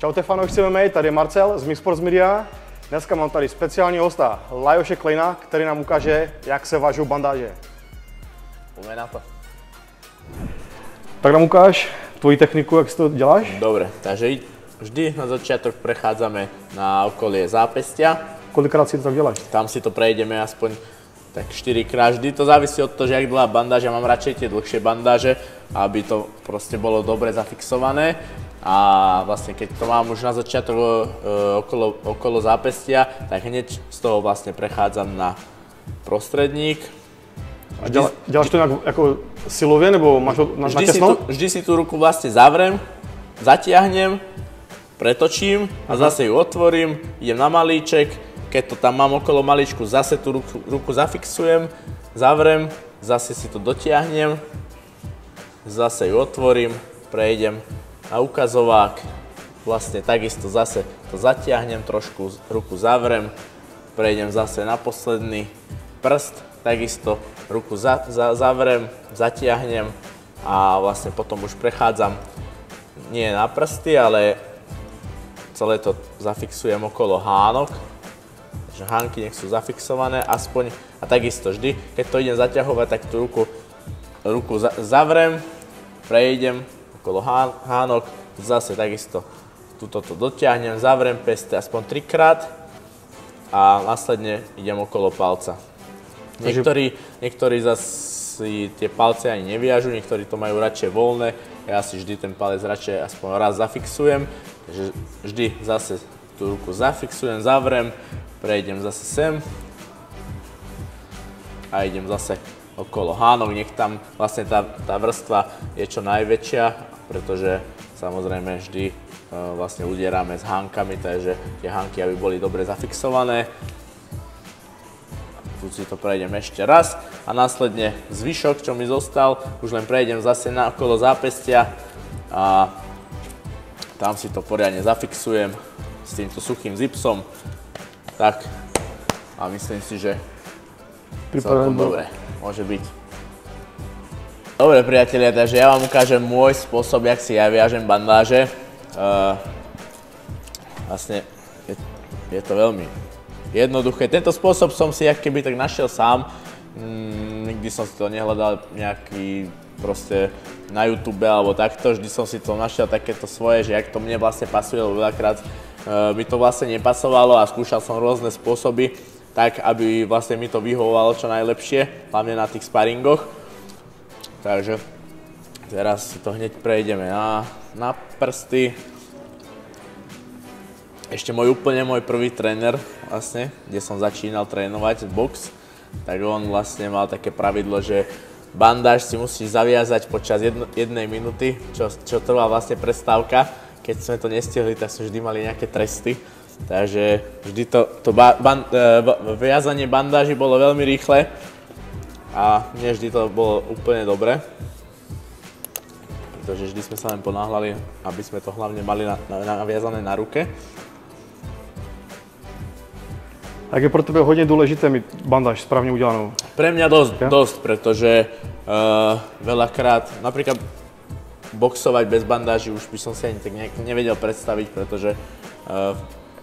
Čaute fanoušci MMA, tady je Marcel z Mixsports Media. Dneska mám tady speciálního hosta, Lajoše Kleina, který nám ukáže, jak se vážou bandáže. Poďme na to. Tak nám ukáž tvoji techniku, jak si to děláš? Dobre, takže vždy na začiatok prechádzame na okolie zápestia. Kolikrát si to tak děláš? Tam si to prejdeme aspoň tak 4-krát. Vždy to závisí od toho, že jak dlhá bandáž. Ja mám radšej tie dlhšie bandáže, aby to proste bolo dobre zafixované. A vlastne keď to mám už na začiatok okolo zápestia, tak hneď z toho vlastne prechádzam na prostredník. A děláš to nějak jako silově, nebo máš to na těsno? Vždy si tú ruku vlastne zavrem, zatiahnem, pretočím a zase ju otvorím, idem na malíček. Keď to tam mám okolo malíčku, zase tú ruku zafixujem, zavrem, zase si to dotiahnem, zase ju otvorím, prejdem na ukazovák, vlastne takisto zase to zatiahnem, trošku ruku zavrem, prejdem zase na posledný prst, takisto ruku zavrem, zatiahnem a vlastne potom už prechádzam nie na prsty, ale celé to zafixujem okolo hánok. Takže hánky nech sú zafixované aspoň a takisto vždy, keď to idem zaťahovať, tak tú ruku zavrem, prejdem okolo hánok, zase takisto túto to dotiahnem, zavrem peste aspoň 3-krát a následne idem okolo palca. Niektorí zase tie palce ani neviažu, niektorí to majú radšej voľné, ja si vždy ten palec radšej aspoň raz zafixujem, takže vždy zase tú ruku zafixujem, zavrem, prejdem zase sem a idem zase okolo hánok, nech tam vlastne tá vrstva je čo najväčšia, pretože samozrejme vždy vlastne udieráme s hánkami, takže tie hánky aby boli dobre zafixované. Tu si to prejdem ešte raz a následne zvyšok, čo mi zostal, už len prejdem zase okolo zápestia a tam si to poriadne zafixujem s týmto suchým zipsom. Tak a myslím si, že celkom dobre môže byť. Dobre priatelia, takže ja vám ukážem môj spôsob, jak si ja viažem bandáže. Vlastne je to veľmi jednoduché. Tento spôsob som si keby tak našiel sám. Nikdy som si to nehľadal nejaký proste na YouTube alebo takto. Vždy som si to našiel takéto svoje, že jak to mne vlastne pasuje, lebo veľakrát mi to vlastne nepasovalo a skúšal som rôzne spôsoby, tak aby vlastne mi to vyhovovalo čo najlepšie, hlavne na tých sparingoch. Takže teraz si to hneď prejdeme na prsty. Ešte môj prvý tréner, vlastne, kde som začínal trénovať box, tak on vlastne mal také pravidlo, že bandáž si musíš zaviazať počas jednej minúty, čo trvá vlastne prestávka. Keď sme to nestihli, tak sme vždy mali nejaké tresty. Takže vždy to viazanie bandáži bolo veľmi rýchle a nie vždy to bolo úplne dobre. Pretože vždy sme sa len ponáhľali, aby sme to hlavne mali naviazané na ruke. Tak je pro tebe hodně důležité mít bandáž správně udělanou? Pre mňa dosť, pretože veľakrát, napríklad boxovať bez bandáži už by som si ani tak nevedel predstaviť, pretože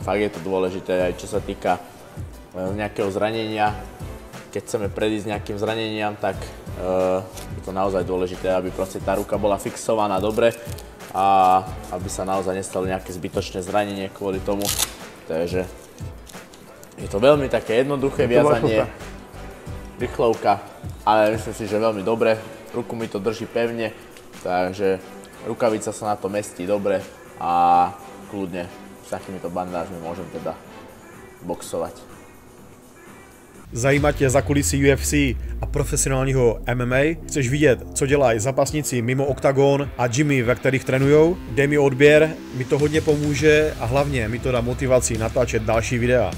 fakt je to dôležité aj čo sa týka nejakého zranenia. Keď chceme predísť nejakým zraneniam, tak je to naozaj dôležité, aby proste tá ruka bola fixovaná dobre a aby sa naozaj nestalo nejaké zbytočné zranenie kvôli tomu. Takže je to veľmi také jednoduché viazanie, rýchlovka, ale myslím si, že veľmi dobre. Ruku mi to drží pevne. Takže rukavica sa na to mestí dobre a kľudne s takýmito bandážmi môžem teda boxovať. Zajímá tě zákulisí UFC a profesionálního MMA? Chceš vidět, co dělají zápasníci mimo oktagon a gymy, ve kterých trénujou? Dej mi odběr, mi to hodně pomůže a hlavně mi to dá motivaci natáčet další videa.